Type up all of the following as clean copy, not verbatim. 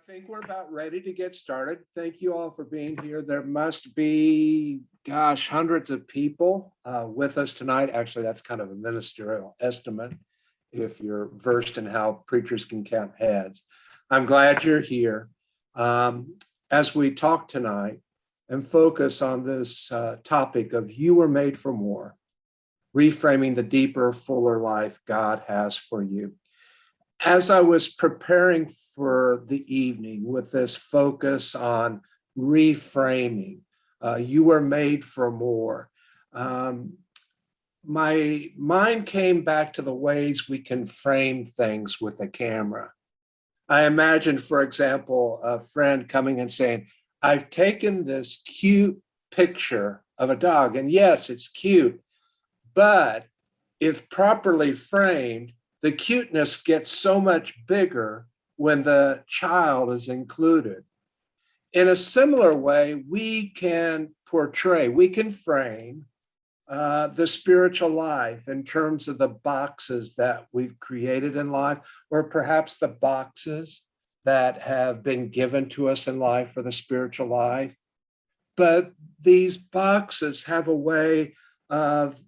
think we're about ready to get started. Thank you all for being here. There must be, hundreds of people with us tonight. Actually, that's kind of a ministerial estimate if you're versed in how preachers can count heads. I'm glad you're here. As we talk tonight and focus on this topic of you were made for more, reframing the deeper, fuller life God has for you. As I was preparing for the evening with this focus on reframing, you were made for more. My mind came back to the ways we can frame things with a camera. I imagined, for example, a friend coming and saying, I've taken this cute picture of a dog, and yes, it's cute, but if properly framed, the cuteness gets so much bigger when the child is included. In a similar way, we can frame the spiritual life in terms of the boxes that we've created in life, or perhaps the boxes that have been given to us in life for the spiritual life. But these boxes have a way of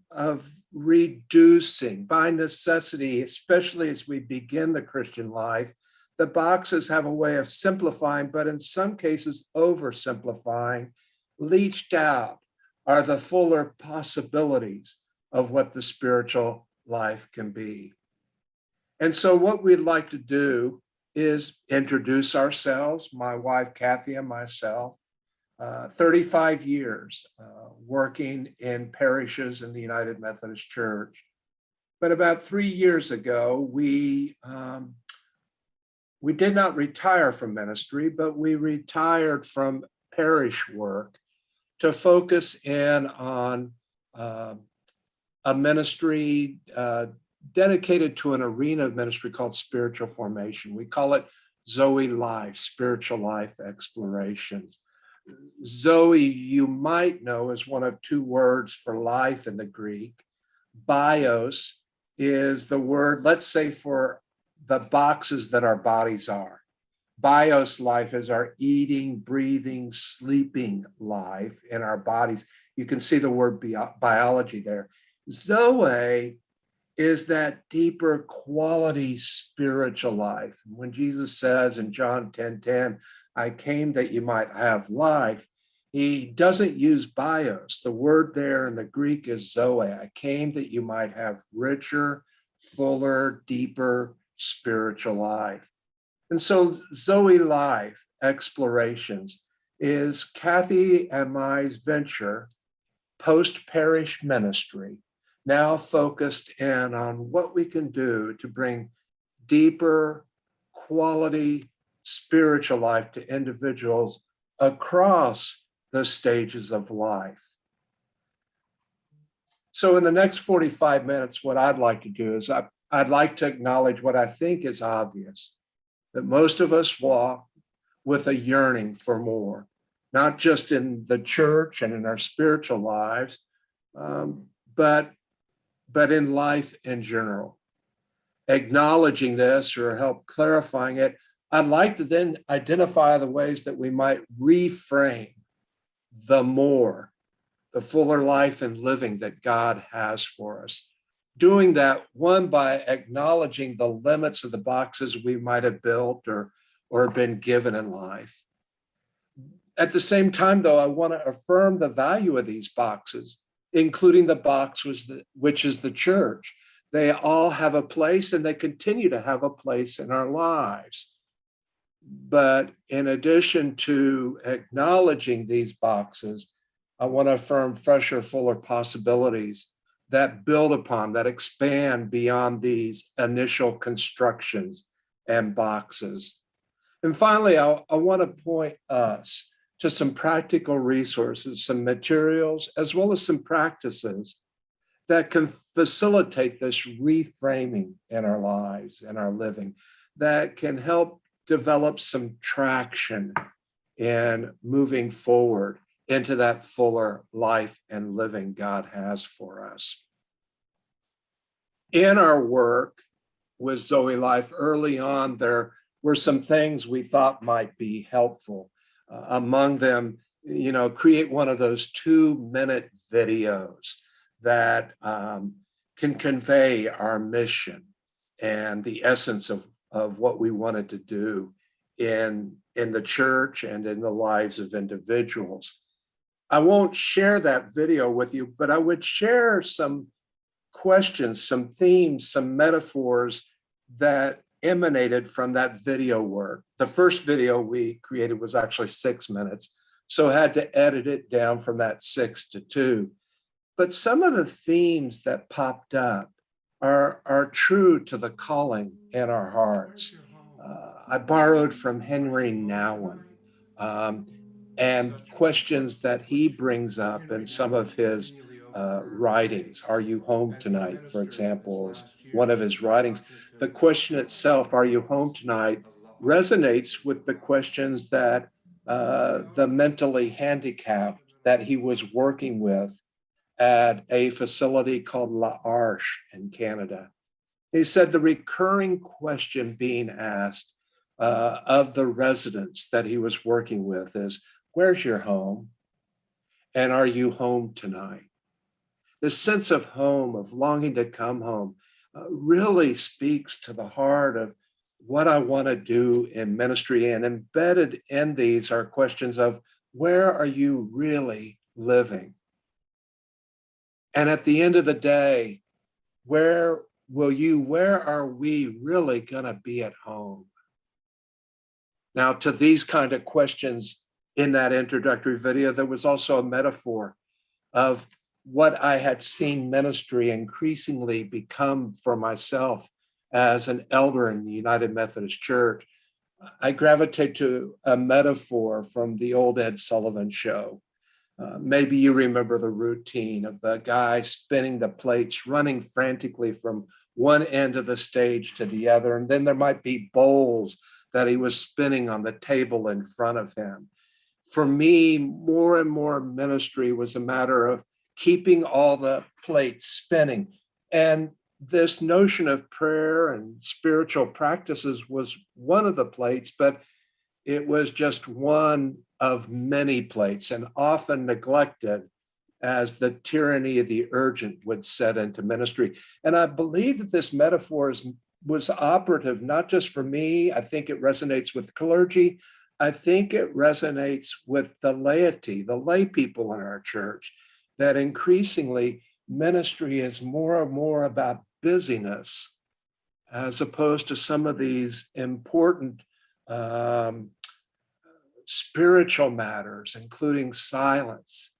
reducing by necessity, especially as we begin the Christian life. The boxes have a way of simplifying, but in some cases oversimplifying. Leached out are the fuller possibilities of what the spiritual life can be. And so what we'd like to do is introduce ourselves, my wife Kathy and myself. 35 years working in parishes in the United Methodist Church. But about 3 years ago, we did not retire from ministry, but we retired from parish work to focus in on a ministry dedicated to an arena of ministry called spiritual formation. We call it Zoe Life, Spiritual Life Explorations. Zoe, you might know, is one of two words for life in the Greek. Bios is the word, let's say, for the boxes that our bodies are. Bios life is our eating, breathing, sleeping life in our bodies. You can see the word biology there. Zoe is that deeper quality spiritual life. When Jesus says in John 10:10, I came that you might have life, he doesn't use bios. The word there in the Greek is zoe. I came that you might have richer, fuller, deeper spiritual life. And so Zoe Life Explorations is Kathy and my venture post-parish ministry, now focused in on what we can do to bring deeper quality spiritual life to individuals across the stages of life. So in the next 45 minutes, what I'd like to do is I'd like to acknowledge what I think is obvious, that most of us walk with a yearning for more, not just in the church and in our spiritual lives, but in life in general. Acknowledging this or help clarifying it, I'd like to then identify the ways that we might reframe the fuller life and living that God has for us. Doing that, one, by acknowledging the limits of the boxes we might have built or been given in life. At the same time, though, I want to affirm the value of these boxes, including the box which is the church. They all have a place, and they continue to have a place in our lives. But in addition to acknowledging these boxes, I want to affirm fresher, fuller possibilities that build upon, that expand beyond these initial constructions and boxes. And finally, I want to point us to some practical resources, some materials, as well as some practices that can facilitate this reframing in our lives and our living, that can help develop some traction in moving forward into that fuller life and living God has for us. In our work with Zoe Life early on, there were some things we thought might be helpful. Among them, create one of those 2-minute videos that can convey our mission and the essence of what we wanted to do in the church and in the lives of individuals. I won't share that video with you, but I would share some questions, some themes, some metaphors that emanated from that video work. The first video we created was actually 6 minutes, so I had to edit it down from that 6 to 2. But some of the themes that popped up are true to the calling in our hearts. I borrowed from Henry Nouwen, um, and questions that he brings up in some of his writings. Are you home tonight, for example, is one of his writings. The question itself, are you home tonight, resonates with the questions that the mentally handicapped that he was working with at a facility called La Arche in Canada. He said the recurring question being asked of the residents that he was working with is, where's your home? And are you home tonight? This sense of home, of longing to come home, really speaks to the heart of what I want to do in ministry. And embedded in these are questions of, where are you really living? And at the end of the day, where are we really going to be at home? Now, to these kind of questions in that introductory video, there was also a metaphor of what I had seen ministry increasingly become for myself as an elder in the United Methodist Church. I gravitate to a metaphor from the old Ed Sullivan show. Maybe you remember the routine of the guy spinning the plates, running frantically from one end of the stage to the other. And then there might be bowls that he was spinning on the table in front of him. For me, more and more ministry was a matter of keeping all the plates spinning. And this notion of prayer and spiritual practices was one of the plates, but it was just one of many plates and often neglected as the tyranny of the urgent would set into ministry. And I believe that this metaphor was operative, not just for me. I think it resonates with clergy. I think it resonates with the laity, the lay people in our church, that increasingly ministry is more and more about busyness as opposed to some of these important spiritual matters, including silence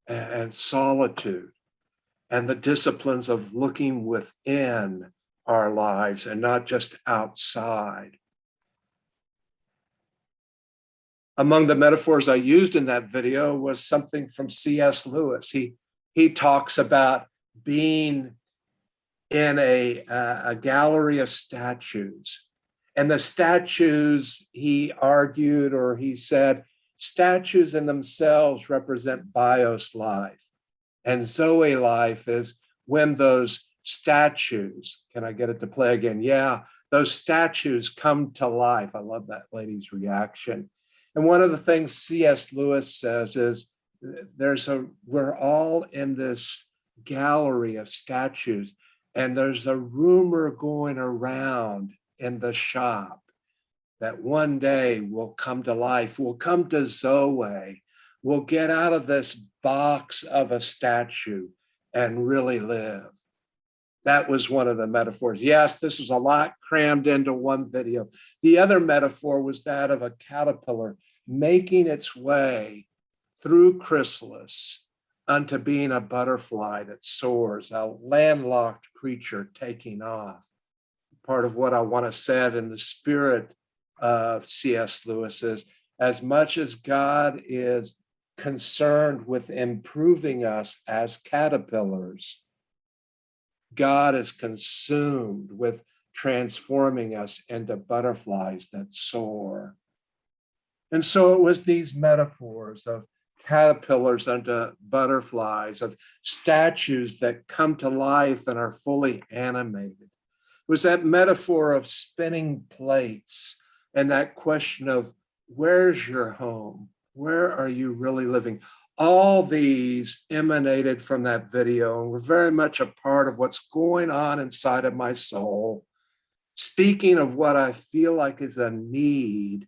and solitude and the disciplines of looking within our lives and not just outside. Among the metaphors I used in that video was something from C.S. Lewis. He talks about being in a gallery of statues. And the statues, he argued, or he said, statues in themselves represent bios life. And Zoe life is when those statues, can I get it to play again? Yeah, those statues come to life. I love that lady's reaction. And one of the things C.S. Lewis says is we're all in this gallery of statues, and there's a rumor going around in the shop that one day we'll come to life, we'll come to Zoe, we'll get out of this box of a statue and really live. That was one of the metaphors. Yes, this is a lot crammed into one video. The other metaphor was that of a caterpillar making its way through chrysalis unto being a butterfly that soars, a landlocked creature taking off. Part of what I want to say in the spirit of C.S. Lewis is, as much as God is concerned with improving us as caterpillars, God is consumed with transforming us into butterflies that soar. And so it was these metaphors of caterpillars unto butterflies, of statues that come to life and are fully animated. It was that metaphor of spinning plates And that question of where's your home? Where are you really living? All these emanated from that video and were very much a part of what's going on inside of my soul. Speaking of what I feel like is a need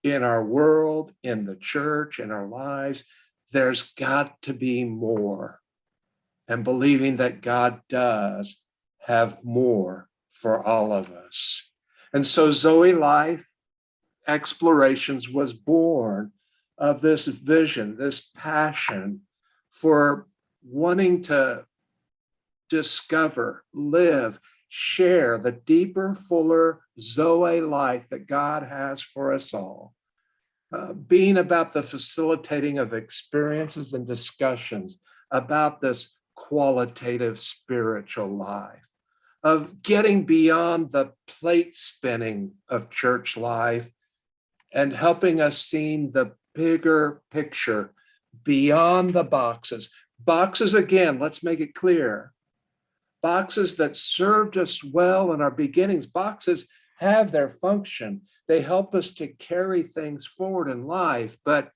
in our world, in the church, in our lives, there's got to be more. And believing that God does have more for all of us. And so Zoe Life Explorations was born of this vision, this passion for wanting to discover, live, share the deeper, fuller Zoe life that God has for us all. Being about the facilitating of experiences and discussions about this qualitative spiritual life, of getting beyond the plate spinning of church life and helping us see the bigger picture beyond the boxes. Boxes, again, let's make it clear. Boxes that served us well in our beginnings. Boxes have their function. They help us to carry things forward in life, but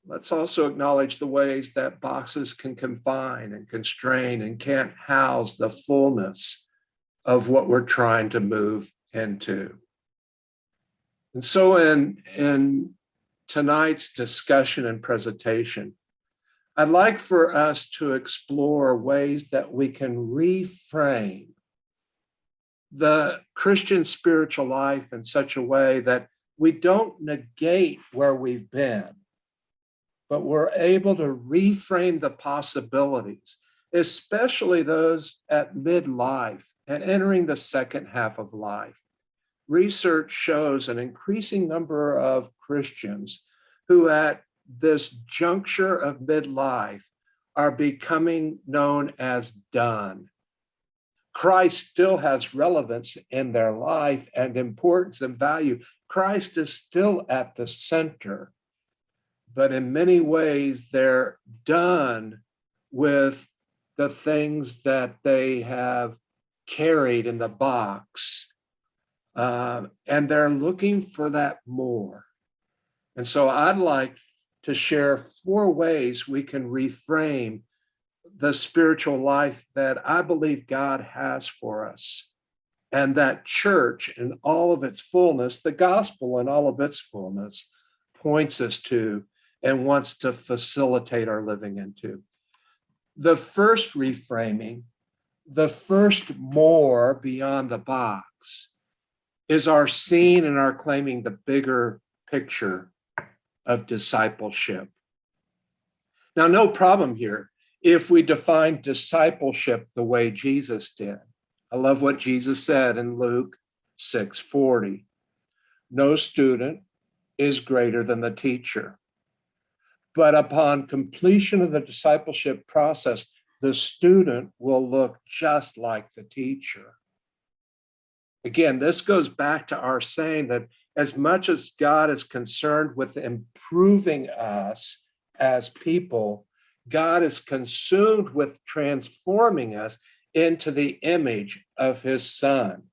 let's also acknowledge the ways that boxes can confine and constrain and can't house the fullness of what we're trying to move into. And so in tonight's discussion and presentation, I'd like for us to explore ways that we can reframe the Christian spiritual life in such a way that we don't negate where we've been, but we're able to reframe the possibilities, especially those at midlife and entering the second half of life. Research shows an increasing number of Christians who at this juncture of midlife are becoming known as done. Christ still has relevance in their life and importance and value. Christ is still at the center, but in many ways they're done with the things that they have carried in the box. And they're looking for that more. And so I'd like to share 4 ways we can reframe the spiritual life that I believe God has for us, and that church in all of its fullness, the gospel in all of its fullness, points us to and wants to facilitate our living into. The first reframing, the first more beyond the box, is our seeing and our claiming the bigger picture of discipleship. Now, no problem here if we define discipleship the way Jesus did. I love what Jesus said in Luke 6:40. No student is greater than the teacher, but upon completion of the discipleship process, the student will look just like the teacher. Again, this goes back to our saying that as much as God is concerned with improving us as people, God is consumed with transforming us into the image of his Son.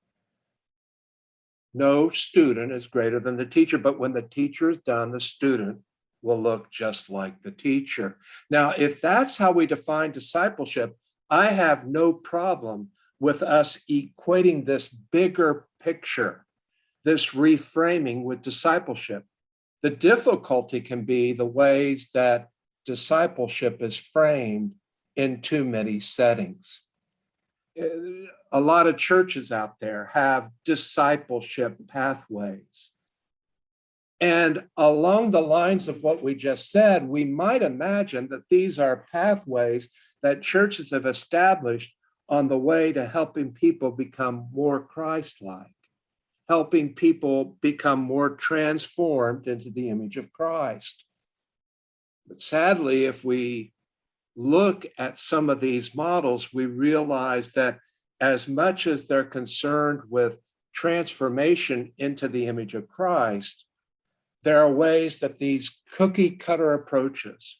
No student is greater than the teacher, but when the teacher is done, the student will look just like the teacher. Now, if that's how we define discipleship, I have no problem with us equating this bigger picture, this reframing with discipleship. The difficulty can be the ways that discipleship is framed in too many settings. A lot of churches out there have discipleship pathways. And along the lines of what we just said, we might imagine that these are pathways that churches have established on the way to helping people become more Christ-like, helping people become more transformed into the image of Christ. But sadly, if we look at some of these models, we realize that as much as they're concerned with transformation into the image of Christ, there are ways that these cookie cutter approaches,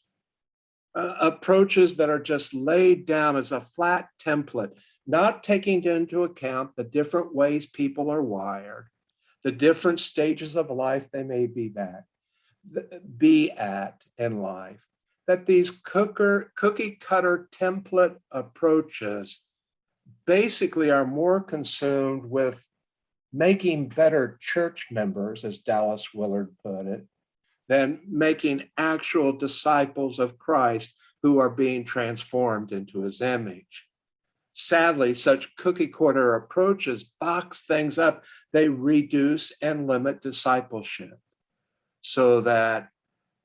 approaches that are just laid down as a flat template, not taking into account the different ways people are wired, the different stages of life they may be at in life, that these cookie cutter template approaches basically are more consumed with making better church members, as Dallas Willard put it, than making actual disciples of Christ who are being transformed into his image. Sadly, such cookie cutter approaches box things up. They reduce and limit discipleship so that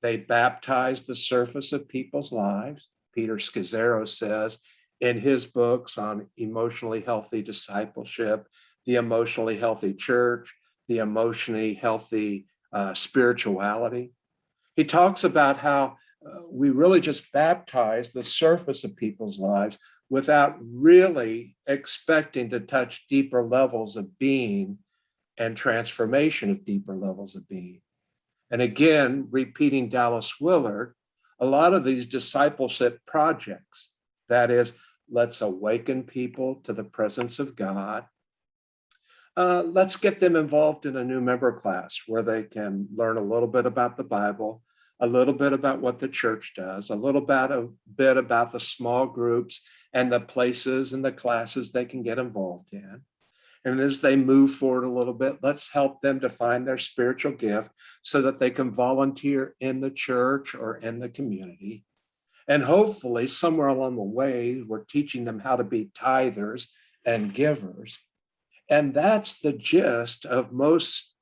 they baptize the surface of people's lives. Peter Scazzaro says in his books on emotionally healthy discipleship, the emotionally healthy church, the emotionally healthy spirituality. He talks about how we really just baptize the surface of people's lives without really expecting to touch deeper levels of being and transformation of deeper levels of being. And again, repeating Dallas Willard, a lot of these discipleship projects, that is, let's awaken people to the presence of God. Let's get them involved in a new member class where they can learn a little bit about the Bible, a little bit about what the church does, a bit about the small groups and the places and the classes they can get involved in. And as they move forward a little bit, let's help them to find their spiritual gift so that they can volunteer in the church or in the community. And hopefully somewhere along the way, we're teaching them how to be tithers and givers. And that's the gist of most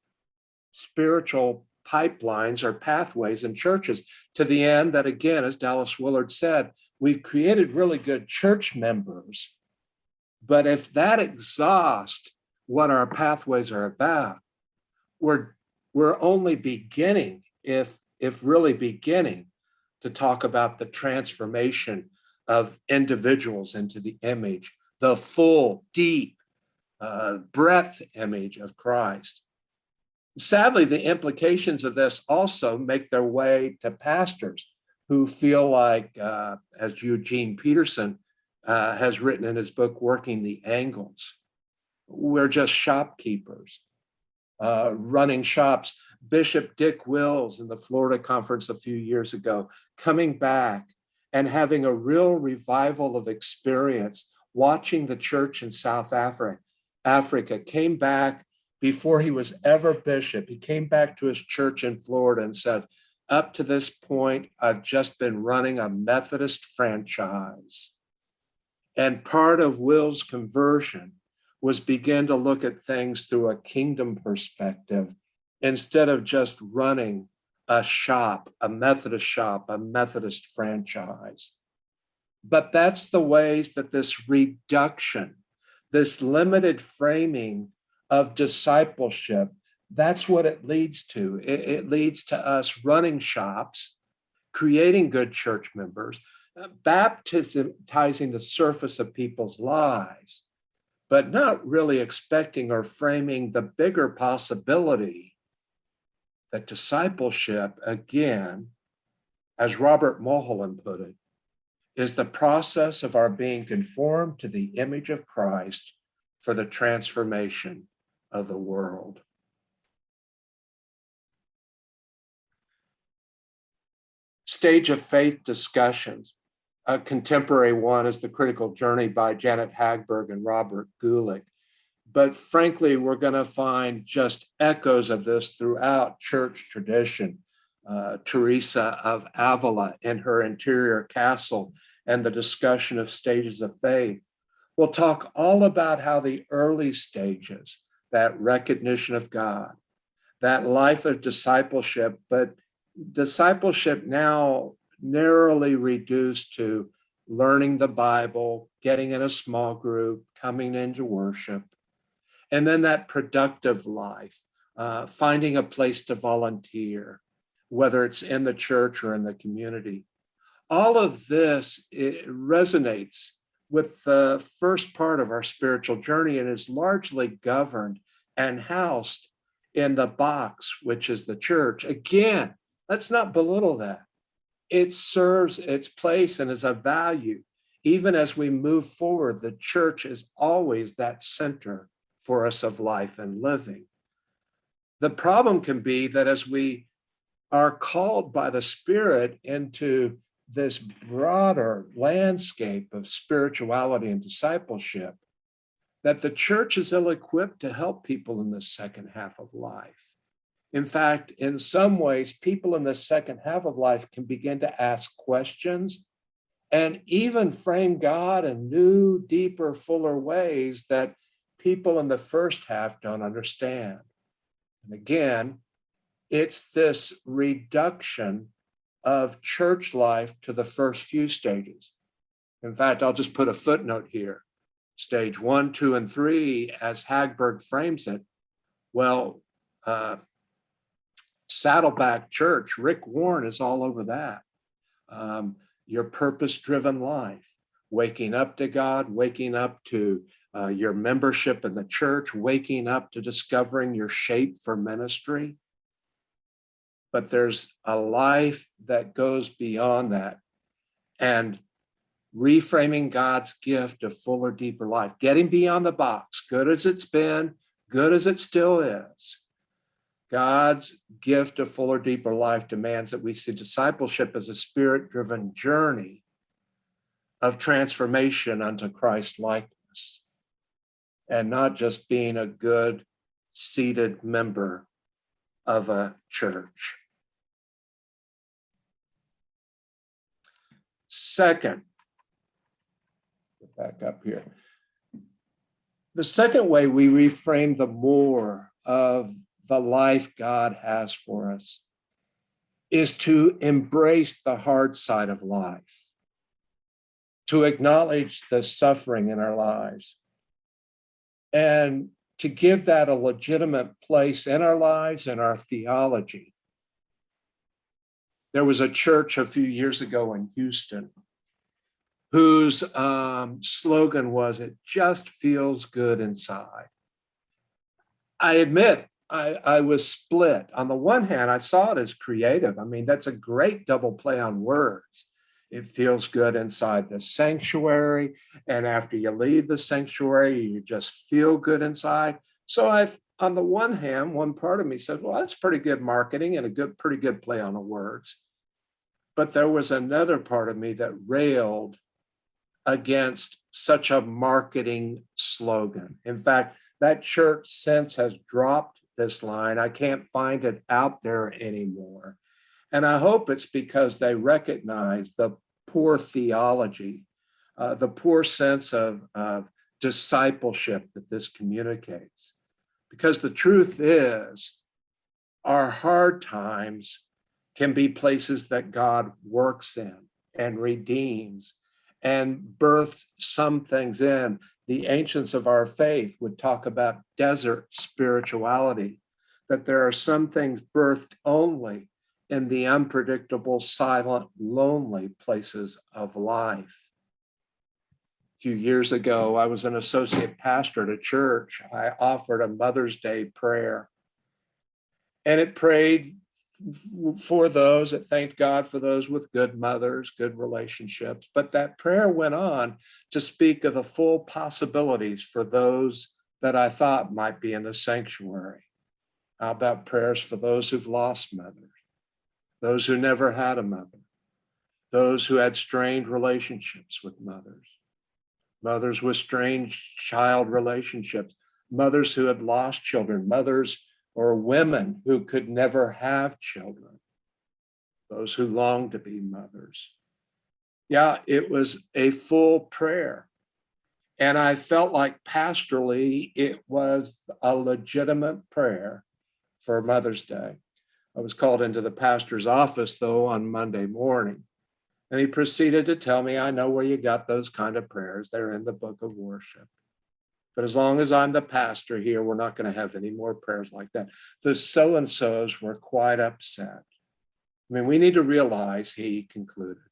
spiritual pipelines or pathways in churches, to the end that, again, as Dallas Willard said, we've created really good church members. But if that exhausts what our pathways are about, we're only beginning, if really beginning, to talk about the transformation of individuals into the image, the full, deep, breadth image of Christ. Sadly, the implications of this also make their way to pastors who feel like, as Eugene Peterson has written in his book, Working the Angles, we're just shopkeepers, running shops. Bishop Dick Wills in the Florida conference a few years ago, coming back and having a real revival of experience, watching the church in South Africa, came back before he was ever bishop. He came back to his church in Florida and said, up to this point, I've just been running a Methodist franchise. And part of Will's conversion was begin to look at things through a kingdom perspective instead of just running a shop, a Methodist franchise. But that's the ways that this reduction, this limited framing of discipleship, that's what it leads to. It leads to us running shops, creating good church members, baptizing the surface of people's lives, but not really expecting or framing the bigger possibility that discipleship, again, as Robert Mulholland put it, is the process of our being conformed to the image of Christ for the transformation of the world. Stage of faith discussions. A contemporary one is The Critical Journey by Janet Hagberg and Robert Gulick. But frankly, we're going to find just echoes of this throughout church tradition. Teresa of Avila in her Interior Castle and the discussion of stages of faith. We'll talk all about how the early stages, that recognition of God, that life of discipleship, but discipleship now narrowly reduced to learning the Bible, getting in a small group, coming into worship, and then that productive life, finding a place to volunteer, whether it's in the church or in the community. All of this, it resonates with the first part of our spiritual journey and is largely governed and housed in the box, which is the church. Again, let's not belittle that. It serves its place and is a value. Even as we move forward, the church is always that center for us of life and living. The problem can be that as we are called by the Spirit into this broader landscape of spirituality and discipleship, that the church is ill-equipped to help people in the second half of life. In fact, in some ways, people in the second half of life can begin to ask questions and even frame God in new, deeper, fuller ways that people in the first half don't understand. And again, it's this reduction of church life to the first few stages. In fact, I'll just put a footnote here. Stage 1, 2, and 3, as Hagberg frames it, well, Saddleback Church, Rick Warren is all over that. Your purpose-driven life, waking up to God, waking up to your membership in the church, waking up to discovering your shape for ministry. But there's a life that goes beyond that. And reframing God's gift of fuller, deeper life, getting beyond the box, good as it's been, good as it still is. God's gift of fuller, deeper life demands that we see discipleship as a spirit-driven journey of transformation unto Christ likeness, and not just being a good seated member of a church. Second, get back up here. The second way we reframe the more of the life God has for us is to embrace the hard side of life, to acknowledge the suffering in our lives, and to give that a legitimate place in our lives and our theology. There was a church a few years ago in Houston whose slogan was, "It just feels good inside." I admit, I was split. On the one hand, I saw it as creative. I mean, that's a great double play on words. It feels good inside the sanctuary, and after you leave the sanctuary, you just feel good inside. So on the one hand, one part of me said, well, that's pretty good marketing and pretty good play on the words. But there was another part of me that railed against such a marketing slogan. In fact, that church since has dropped this line. I can't find it out there anymore. And I hope it's because they recognize the poor theology, the poor sense of discipleship that this communicates. Because the truth is, our hard times can be places that God works in and redeems and births some things in. The ancients of our faith would talk about desert spirituality, that there are some things birthed only in the unpredictable, silent, lonely places of life. A few years ago, I was an associate pastor at a church. I offered a Mother's Day prayer, and it prayed for those, it thanked God for those with good mothers, good relationships. But that prayer went on to speak of the full possibilities for those that I thought might be in the sanctuary. How about prayers for those who've lost mothers, those who never had a mother, those who had strained relationships with mothers, mothers with strained child relationships, mothers who had lost children, mothers or women who could never have children, those who longed to be mothers. Yeah, it was a full prayer. And I felt like pastorally, it was a legitimate prayer for Mother's Day. I was called into the pastor's office, though, on Monday morning. And he proceeded to tell me, I know where you got those kind of prayers. They're in the book of worship. But as long as I'm the pastor here, we're not going to have any more prayers like that. The so-and-sos were quite upset. I mean, we need to realize, he concluded,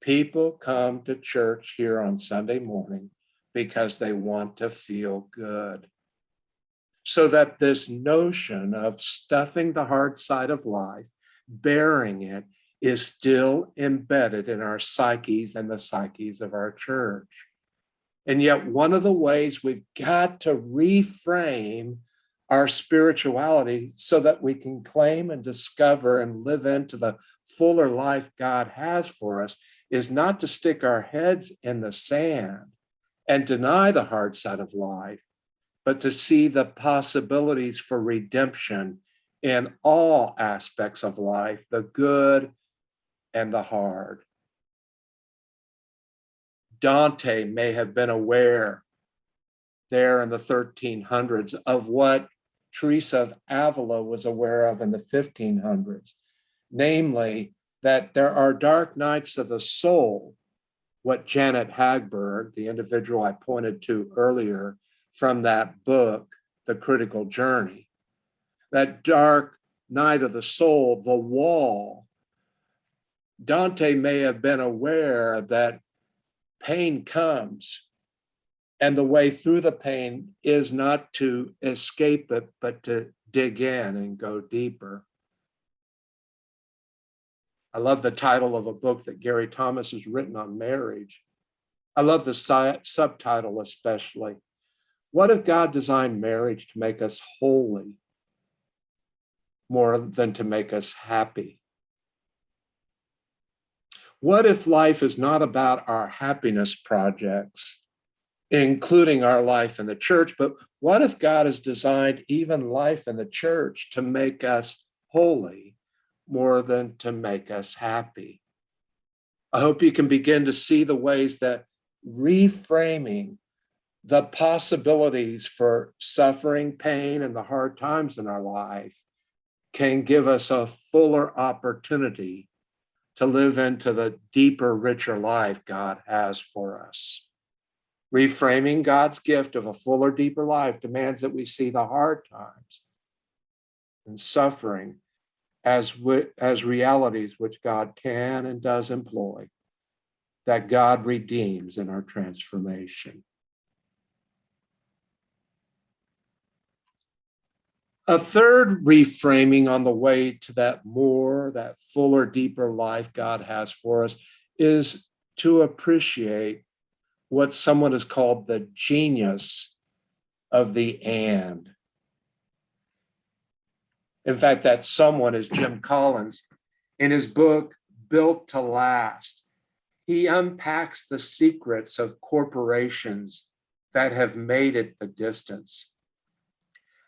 people come to church here on Sunday morning because they want to feel good. So that this notion of stuffing the hard side of life, bearing it, is still embedded in our psyches and the psyches of our church. And yet one of the ways we've got to reframe our spirituality so that we can claim and discover and live into the fuller life God has for us is not to stick our heads in the sand and deny the hard side of life, but to see the possibilities for redemption in all aspects of life, the good and the hard. Dante may have been aware there in the 1300s of what Teresa of Avila was aware of in the 1500s, namely that there are dark nights of the soul, what Janet Hagberg, the individual I pointed to earlier from that book, The Critical Journey, that dark night of the soul, the wall. Dante may have been aware that pain comes, and the way through the pain is not to escape it, but to dig in and go deeper. I love the title of a book that Gary Thomas has written on marriage. I love the subtitle especially. What if God designed marriage to make us holy more than to make us happy? What if life is not about our happiness projects, including our life in the church, but what if God has designed even life in the church to make us holy more than to make us happy? I hope you can begin to see the ways that reframing the possibilities for suffering, pain, and the hard times in our life can give us a fuller opportunity to live into the deeper, richer life God has for us. Reframing God's gift of a fuller, deeper life demands that we see the hard times and suffering as realities which God can and does employ, that God redeems in our transformation. A third reframing on the way to that fuller, deeper life God has for us is to appreciate what someone has called the genius of the and. In fact, that someone is Jim Collins. In his book, Built to Last, he unpacks the secrets of corporations that have made it the distance.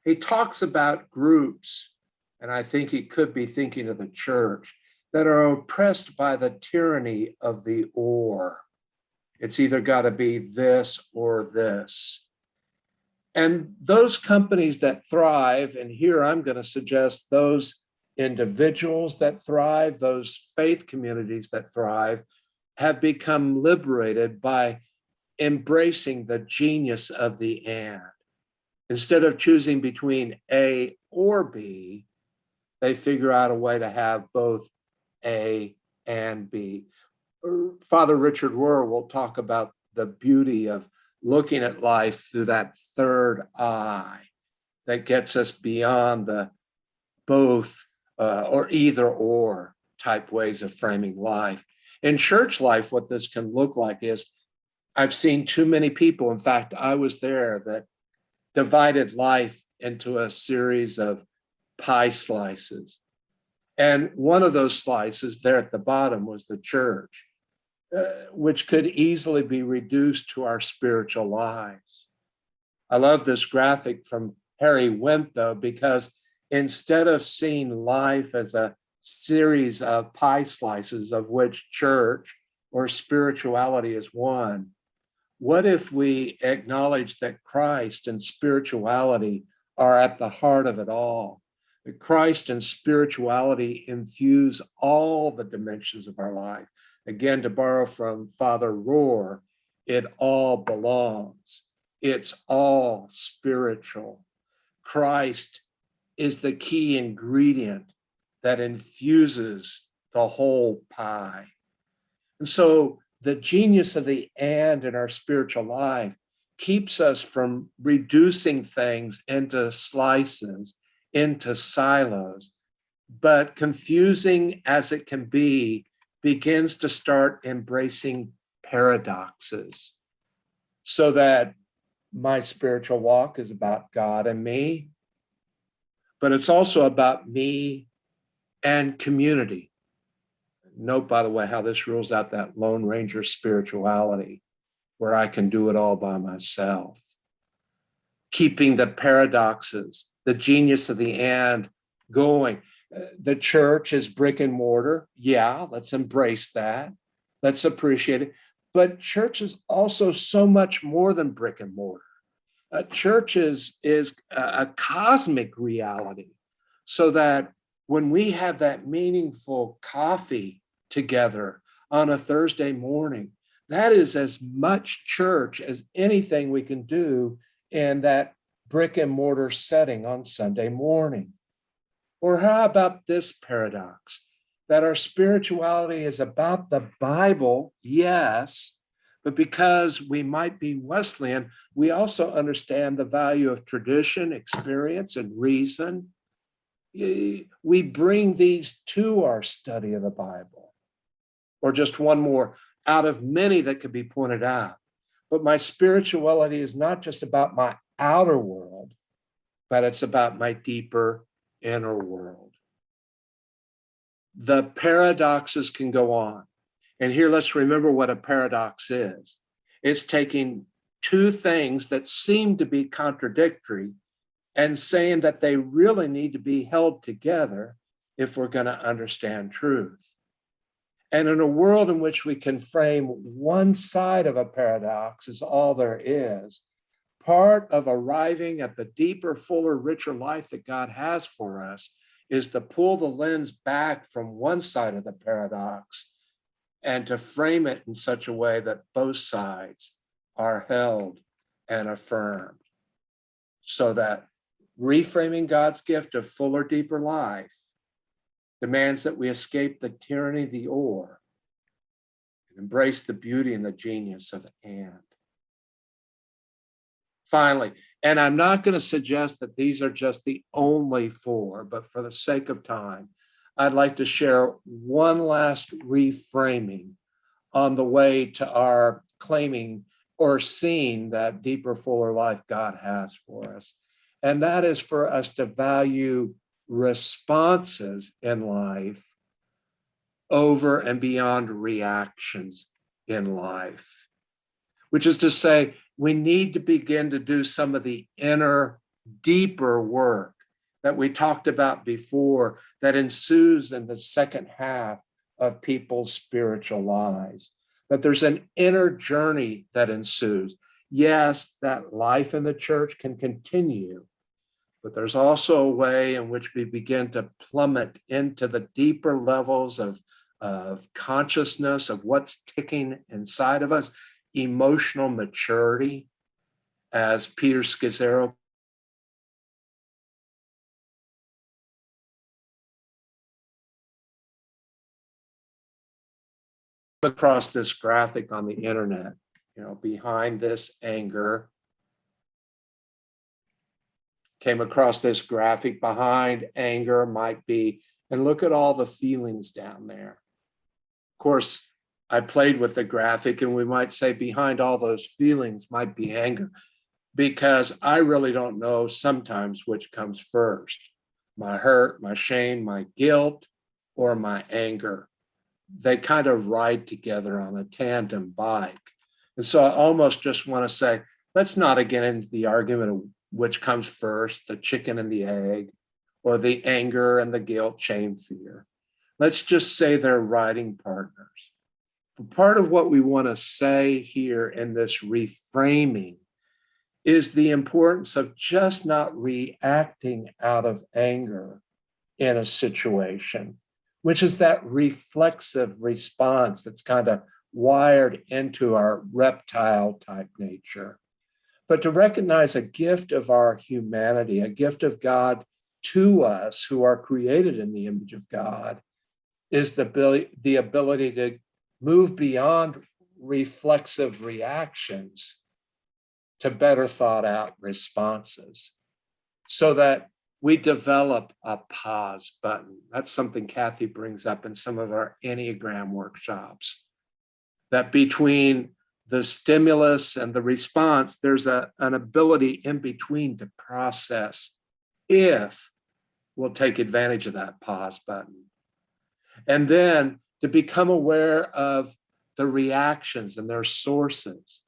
He talks about groups, and I think he could be thinking of the church, that are oppressed by the tyranny of the or. It's either got to be this or this. And those companies that thrive, and here I'm going to suggest those individuals that thrive, those faith communities that thrive, have become liberated by embracing the genius of the and. Instead of choosing between A or B, they figure out a way to have both A and B. Father Richard Rohr will talk about the beauty of looking at life through that third eye that gets us beyond the both or either or type ways of framing life. In church life, what this can look like is I've seen too many people, in fact, I was there, that divided life into a series of pie slices. And one of those slices there at the bottom was the church, which could easily be reduced to our spiritual lives. I love this graphic from Harry Wendt, though, because instead of seeing life as a series of pie slices of which church or spirituality is one, what if we acknowledge that Christ and spirituality are at the heart of it all? That Christ and spirituality infuse all the dimensions of our life. Again, to borrow from Father Rohr, it all belongs. It's all spiritual. Christ is the key ingredient that infuses the whole pie. And so the genius of the and in our spiritual life keeps us from reducing things into slices, into silos, but confusing as it can be, begins to start embracing paradoxes so that my spiritual walk is about God and me, but it's also about me and community. Note, by the way, how this rules out that Lone Ranger spirituality where I can do it all by myself. Keeping the paradoxes, the genius of the and going. The church is brick and mortar. Yeah, let's embrace that. Let's appreciate it. But church is also so much more than brick and mortar. Church is a cosmic reality, so that when we have that meaningful coffee together on a Thursday morning, that is as much church as anything we can do in that brick and mortar setting on Sunday morning. Or how about this paradox, that our spirituality is about the Bible, yes, but because we might be Wesleyan, we also understand the value of tradition, experience, and reason. We bring these to our study of the Bible. Or just one more out of many that could be pointed out. But my spirituality is not just about my outer world, but it's about my deeper inner world. The paradoxes can go on. And here, let's remember what a paradox is. It's taking two things that seem to be contradictory and saying that they really need to be held together if we're going to understand truth. And in a world in which we can frame one side of a paradox as all there is, part of arriving at the deeper, fuller, richer life that God has for us is to pull the lens back from one side of the paradox and to frame it in such a way that both sides are held and affirmed, so that reframing God's gift of fuller, deeper life demands that we escape the tyranny of the or and embrace the beauty and the genius of the and. Finally, and I'm not going to suggest that these are just the only four, but for the sake of time, I'd like to share one last reframing on the way to our claiming or seeing that deeper, fuller life God has for us. And that is for us to value responses in life over and beyond reactions in life, which is to say, we need to begin to do some of the inner, deeper work that we talked about before that ensues in the second half of people's spiritual lives. That there's an inner journey that ensues. Yes, that life in the church can continue, but there's also a way in which we begin to plummet into the deeper levels of consciousness of what's ticking inside of us, emotional maturity, as Peter Scazzaro across this graphic on the internet, behind this anger, came across this graphic behind anger might be, and look at all the feelings down there. Of course, I played with the graphic and we might say behind all those feelings might be anger, because I really don't know sometimes which comes first, my hurt, my shame, my guilt, or my anger. They kind of ride together on a tandem bike. And so I almost just want to say, let's not get into the argument of which comes first, the chicken and the egg, or the anger and the guilt, shame, fear. Let's just say they're riding partners. But part of what we want to say here in this reframing is the importance of just not reacting out of anger in a situation, which is that reflexive response that's kind of wired into our reptile type nature. But to recognize a gift of our humanity, a gift of God to us who are created in the image of God, is the ability to move beyond reflexive reactions to better thought out responses, so that we develop a pause button. That's something Kathy brings up in some of our Enneagram workshops, that between the stimulus and the response, there's an ability in between to process if will take advantage of that pause button. And then to become aware of the reactions and their sources.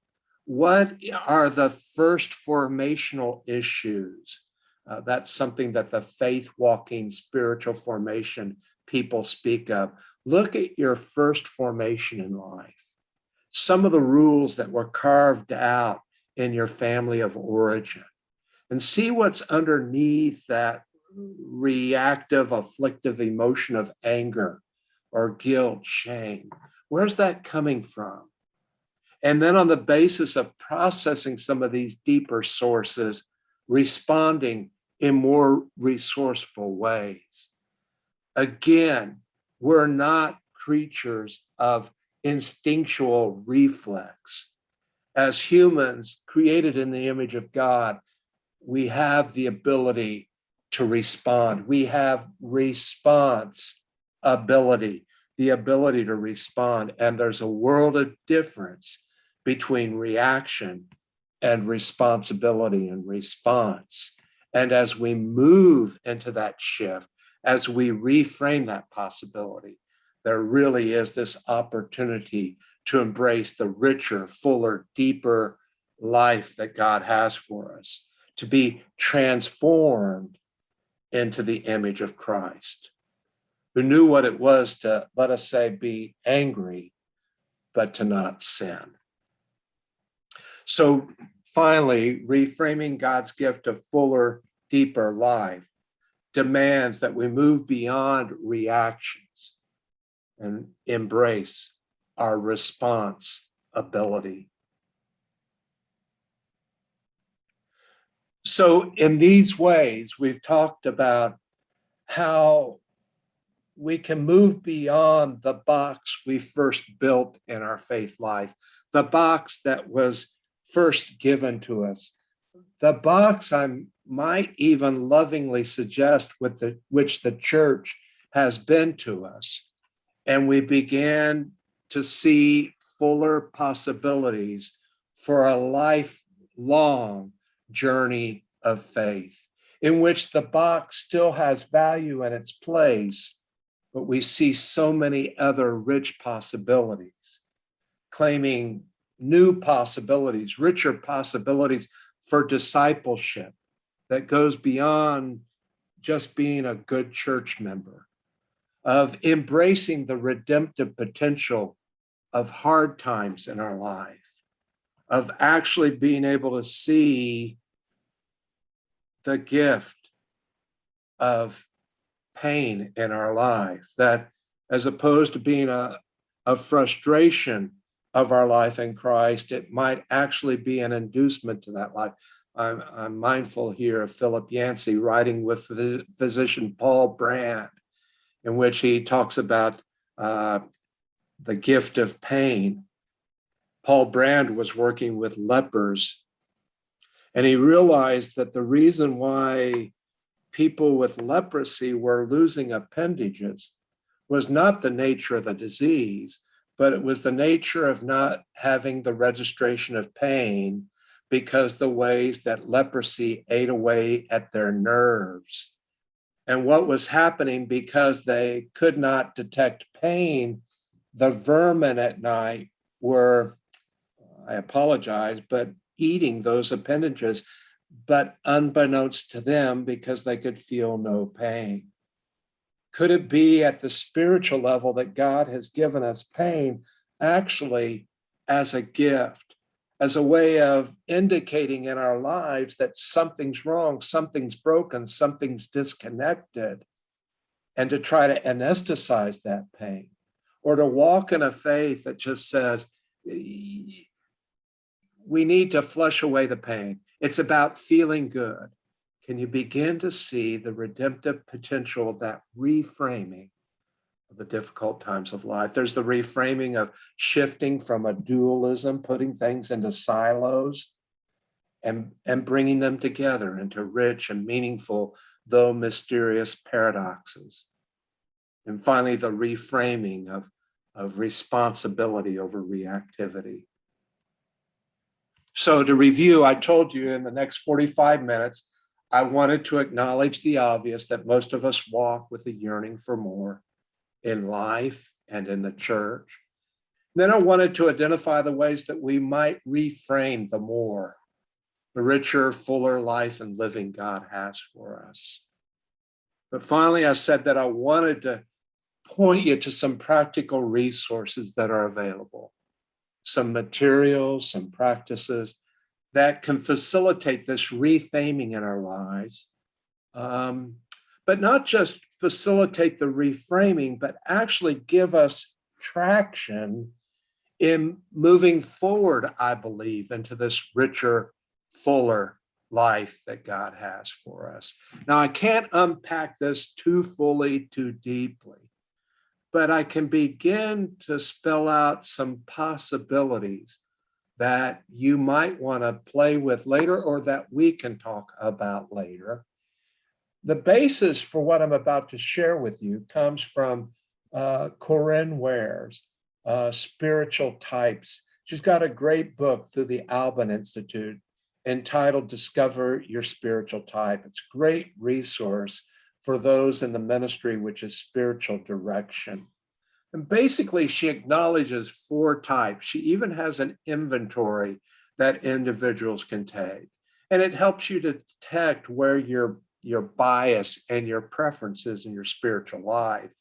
What are the first formational issues? That's something that the faith walking spiritual formation people speak of. Look at your first formation in life. Some of the rules that were carved out in your family of origin, and see what's underneath that reactive, afflictive emotion of anger or guilt, shame. Where's that coming from? And then on the basis of processing some of these deeper sources, responding in more resourceful ways. Again, we're not creatures of instinctual reflex. As humans created in the image of God, we have the ability to respond. We have response ability, the ability to respond. And there's a world of difference between reaction and responsibility and response. And as we move into that shift, as we reframe that possibility, there really is this opportunity to embrace the richer, fuller, deeper life that God has for us, to be transformed into the image of Christ, who knew what it was to, let us say, be angry, but to not sin. So finally, reframing God's gift of fuller, deeper life demands that we move beyond reactions and embrace our response ability. So in these ways, we've talked about how we can move beyond the box we first built in our faith life, the box that was first given to us, the box I might even lovingly suggest which the church has been to us. And we began to see fuller possibilities for a lifelong journey of faith, in which the box still has value in its place, but we see so many other rich possibilities, claiming new possibilities, richer possibilities for discipleship that goes beyond just being a good church member, of embracing the redemptive potential of hard times in our life, of actually being able to see the gift of pain in our life, that as opposed to being a frustration of our life in Christ, it might actually be an inducement to that life. I'm mindful here of Philip Yancey writing with physician Paul Brand, in which he talks about the gift of pain. Paul Brand was working with lepers, and he realized that the reason why people with leprosy were losing appendages was not the nature of the disease, but it was the nature of not having the registration of pain, because the ways that leprosy ate away at their nerves. And what was happening, because they could not detect pain, the vermin at night were, I apologize, but eating those appendages, but unbeknownst to them, because they could feel no pain. Could it be at the spiritual level that God has given us pain actually as a gift, as a way of indicating in our lives that something's wrong, something's broken, something's disconnected, and to try to anesthetize that pain, or to walk in a faith that just says, we need to flush away the pain. It's about feeling good. Can you begin to see the redemptive potential of that reframing of the difficult times of life? There's the reframing of shifting from a dualism, putting things into silos, and bringing them together into rich and meaningful, though mysterious, paradoxes. And finally, the reframing of responsibility over reactivity. So to review, I told you in the next 45 minutes, I wanted to acknowledge the obvious that most of us walk with a yearning for more in life and in the church. Then I wanted to identify the ways that we might reframe the more, the richer, fuller life and living God has for us. But finally, I said that I wanted to point you to some practical resources that are available, some materials, some practices that can facilitate this reframing in our lives. But not just facilitate the reframing, but actually give us traction in moving forward, I believe, into this richer, fuller life that God has for us. Now, I can't unpack this too fully, too deeply, but I can begin to spell out some possibilities that you might want to play with later or that we can talk about later. The basis for what I'm about to share with you comes from Corinne Ware's Spiritual Types. She's got a great book through the Alban Institute entitled Discover Your Spiritual Type. It's a great resource for those in the ministry, which is spiritual direction. And basically, she acknowledges 4 types. She even has an inventory that individuals can take. And it helps you to detect where your bias and your preferences in your spiritual life.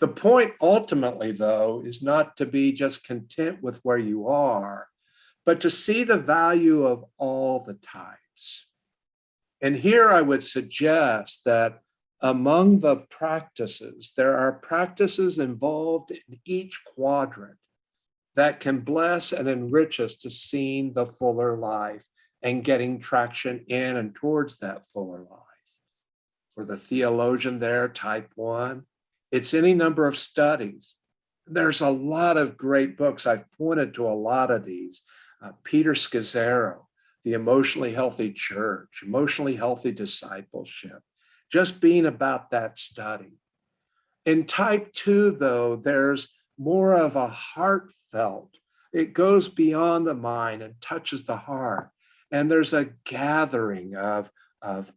The point ultimately, though, is not to be just content with where you are, but to see the value of all the types. And here I would suggest that among the practices, there are practices involved in each quadrant that can bless and enrich us to seeing the fuller life and getting traction in and towards that fuller life. For the theologian there, type 1, it's any number of studies. There's a lot of great books. I've pointed to a lot of these. Peter Scazzaro, The Emotionally Healthy Church, Emotionally Healthy Discipleship, just being about that study. In type 2, though, there's more of a heartfelt. It goes beyond the mind and touches the heart. And there's a gathering of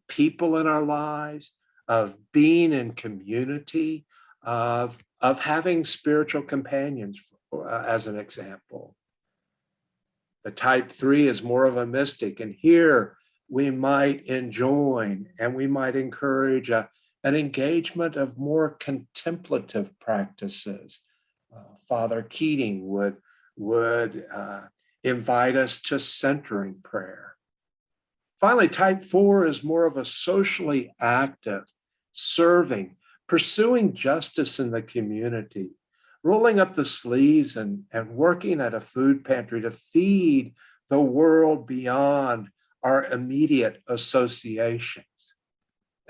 people in our lives, of being in community, of having spiritual companions, as an example. The type 3 is more of a mystic. And here we might enjoin and we might encourage an engagement of more contemplative practices. Father Keating would invite us to centering prayer. Finally, type 4 is more of a socially active, serving, pursuing justice in the community, rolling up the sleeves and working at a food pantry to feed the world beyond our immediate associations.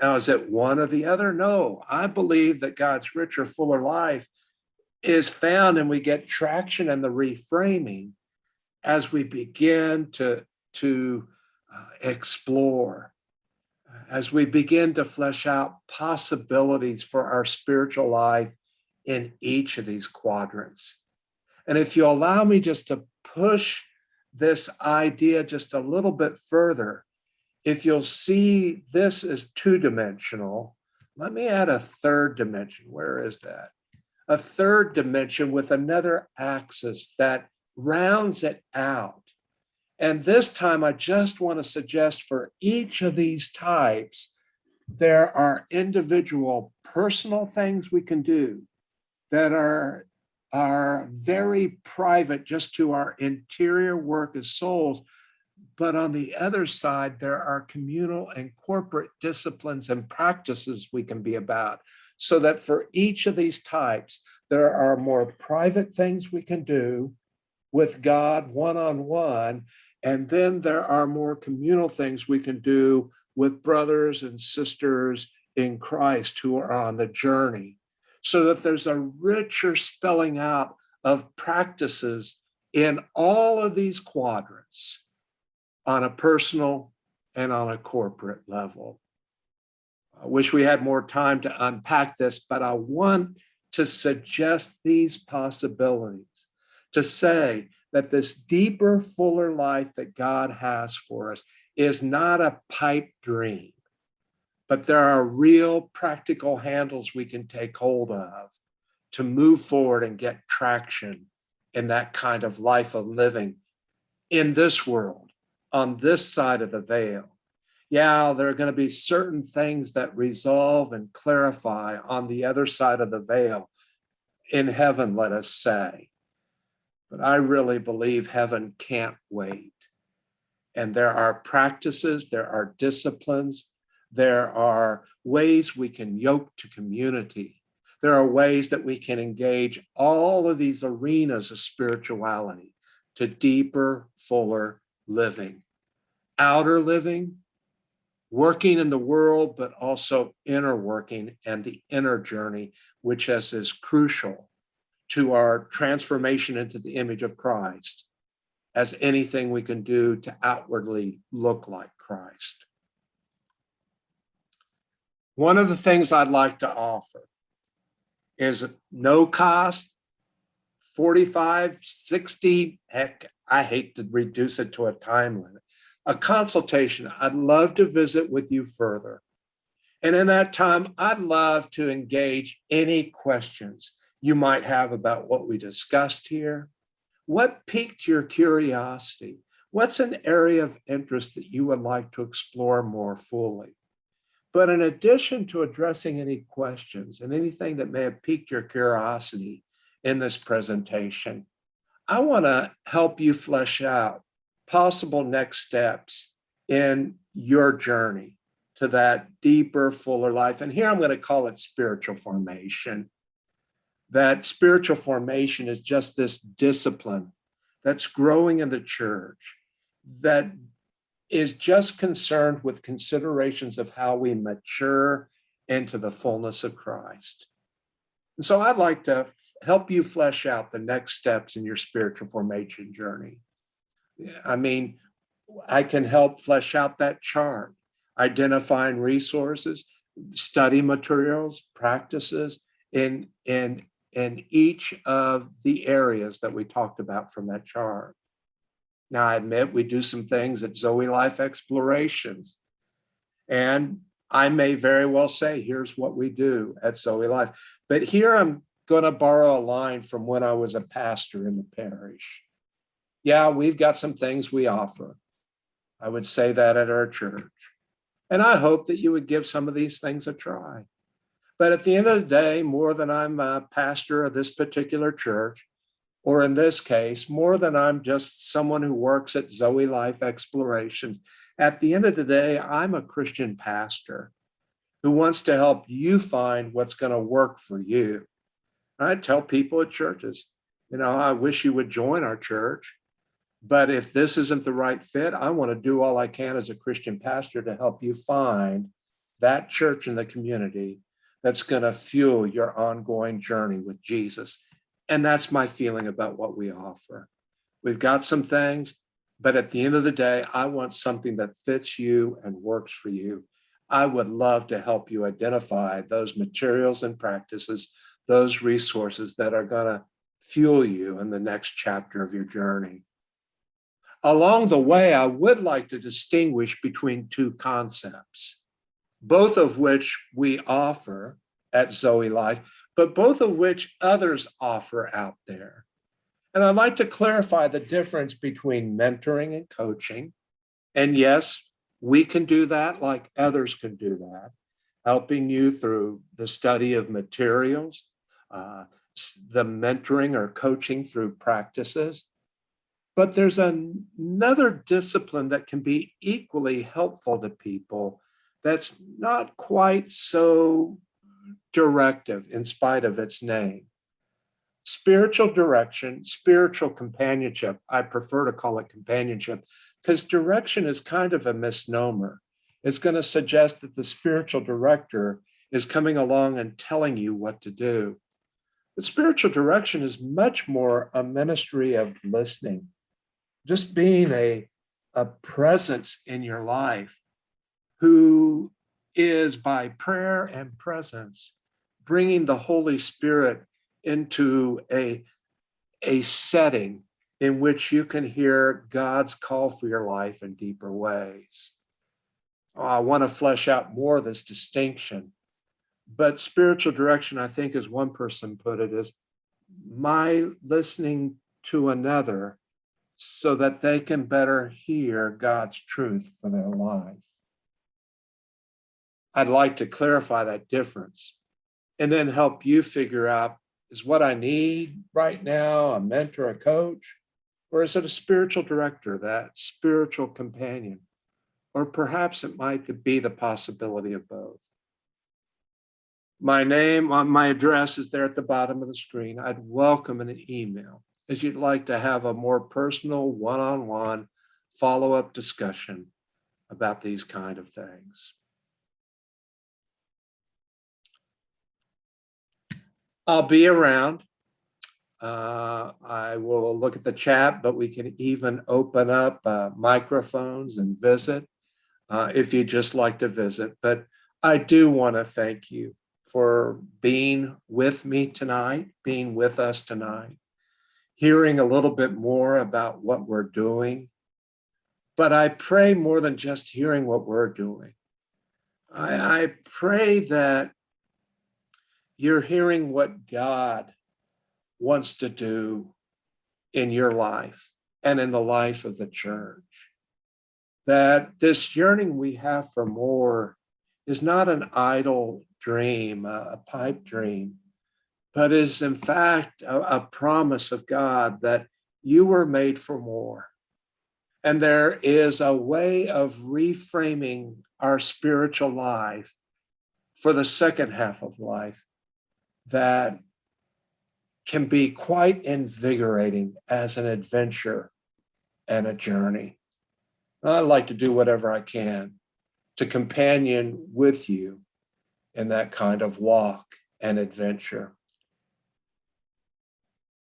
Now, is it one or the other? No, I believe that God's richer, fuller life is found and we get traction in the reframing as we begin to explore, as we begin to flesh out possibilities for our spiritual life in each of these quadrants. And if you allow me just to push this idea just a little bit further, if you'll see this as 2-dimensional, let me add a 3rd dimension. Where is that? A 3rd dimension with another axis that rounds it out. And this time, I just want to suggest for each of these types, there are individual personal things we can do that are very private just to our interior work as souls. But on the other side, there are communal and corporate disciplines and practices we can be about, so that for each of these types, there are more private things we can do with God one-on-one, and then there are more communal things we can do with brothers and sisters in Christ who are on the journey, so that there's a richer spelling out of practices in all of these quadrants on a personal and on a corporate level. I wish we had more time to unpack this, but I want to suggest these possibilities, to say that this deeper, fuller life that God has for us is not a pipe dream, but there are real practical handles we can take hold of to move forward and get traction in that kind of life of living in this world, on this side of the veil. Yeah, there are going to be certain things that resolve and clarify on the other side of the veil in heaven, let us say. But I really believe heaven can't wait. And there are practices, there are disciplines, there are ways we can yoke to community. There are ways that we can engage all of these arenas of spirituality to deeper, fuller living. Outer living, working in the world, but also inner working and the inner journey, which is crucial to our transformation into the image of Christ as anything we can do to outwardly look like Christ. One of the things I'd like to offer is no cost, 45, 60, heck, I hate to reduce it to a time limit, a consultation. I'd love to visit with you further. And in that time, I'd love to engage any questions you might have about what we discussed here. What piqued your curiosity? What's an area of interest that you would like to explore more fully? But in addition to addressing any questions and anything that may have piqued your curiosity in this presentation, I want to help you flesh out possible next steps in your journey to that deeper, fuller life. And here I'm going to call it spiritual formation. That spiritual formation is just this discipline that's growing in the church, that is just concerned with considerations of how we mature into the fullness of Christ. And so I'd like to help you flesh out the next steps in your spiritual formation journey. I mean, I can help flesh out that chart, identifying resources, study materials, practices in each of the areas that we talked about from that chart. Now, I admit we do some things at Zoe Life Explorations, and I may very well say, here's what we do at Zoe Life. But here I'm going to borrow a line from when I was a pastor in the parish. Yeah, we've got some things we offer. I would say that at our church. And I hope that you would give some of these things a try. But at the end of the day, more than I'm a pastor of this particular church, or in this case, more than I'm just someone who works at Zoe Life Explorations, at the end of the day, I'm a Christian pastor who wants to help you find what's going to work for you. I tell people at churches, I wish you would join our church, but if this isn't the right fit, I want to do all I can as a Christian pastor to help you find that church in the community that's going to fuel your ongoing journey with Jesus. And that's my feeling about what we offer. We've got some things, but at the end of the day, I want something that fits you and works for you. I would love to help you identify those materials and practices, those resources that are going to fuel you in the next chapter of your journey. Along the way, I would like to distinguish between two concepts, both of which we offer at Zoe Life, but both of which others offer out there. And I'd like to clarify the difference between mentoring and coaching. And yes, we can do that like others can do that, helping you through the study of materials, the mentoring or coaching through practices. But there's another discipline that can be equally helpful to people that's not quite so directive in spite of its name. Spiritual direction, spiritual companionship. I prefer to call it companionship because direction is kind of a misnomer. It's going to suggest that the spiritual director is coming along and telling you what to do. But spiritual direction is much more a ministry of listening, just being a presence in your life who is by prayer and presence bringing the Holy Spirit into a setting in which you can hear God's call for your life in deeper ways. I want to flesh out more of this distinction, but spiritual direction, I think, as one person put it, is my listening to another so that they can better hear God's truth for their life. I'd like to clarify that difference and then help you figure out, is what I need right now a mentor, a coach, or is it a spiritual director, that spiritual companion? Or perhaps it might be the possibility of both. My name, my address is there at the bottom of the screen. I'd welcome an email as you'd like to have a more personal, one-on-one follow-up discussion about these kind of things. I'll be around. I will look at the chat, but we can even open up microphones and visit if you'd just like to visit. But I do want to thank you for being with me tonight, being with us tonight, hearing a little bit more about what we're doing. But I pray more than just hearing what we're doing. I pray that you're hearing what God wants to do in your life and in the life of the church. That this yearning we have for more is not an idle dream, a pipe dream, but is in fact a promise of God that you were made for more. And there is a way of reframing our spiritual life for the second half of life that can be quite invigorating as an adventure and a journey. I'd like to do whatever I can to companion with you in that kind of walk and adventure.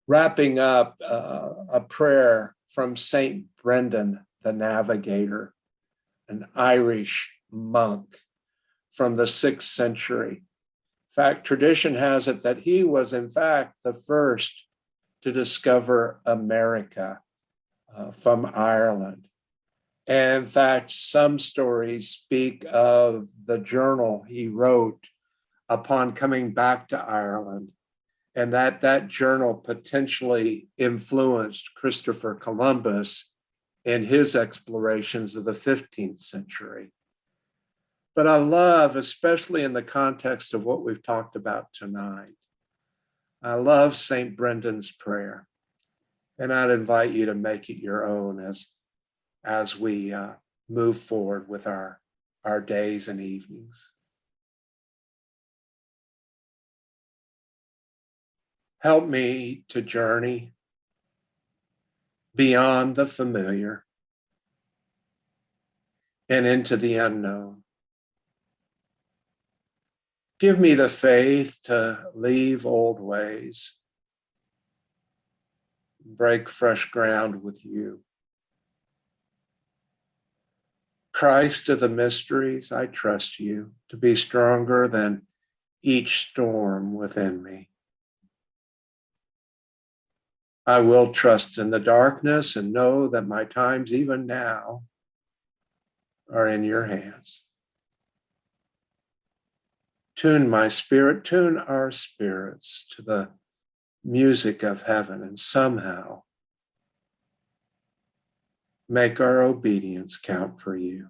Wrapping up a prayer from Saint Brendan the Navigator, an Irish monk from the 6th century. In fact, tradition has it that he was, in fact, the first to discover America from Ireland. And in fact, some stories speak of the journal he wrote upon coming back to Ireland, and that journal potentially influenced Christopher Columbus in his explorations of the 15th century. But I love, especially in the context of what we've talked about tonight, I love St. Brendan's prayer. And I'd invite you to make it your own as we move forward with our days and evenings. Help me to journey beyond the familiar and into the unknown. Give me the faith to leave old ways, break fresh ground with you. Christ of the mysteries, I trust you to be stronger than each storm within me. I will trust in the darkness and know that my times, even now, are in your hands. Tune my spirit, tune our spirits to the music of heaven, and somehow make our obedience count for you.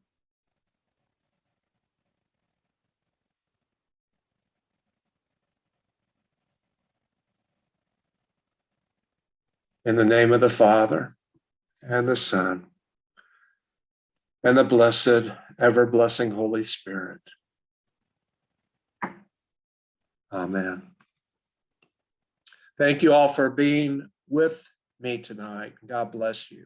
In the name of the Father, and the Son, and the blessed, ever-blessing Holy Spirit. Amen. Thank you all for being with me tonight. God bless you.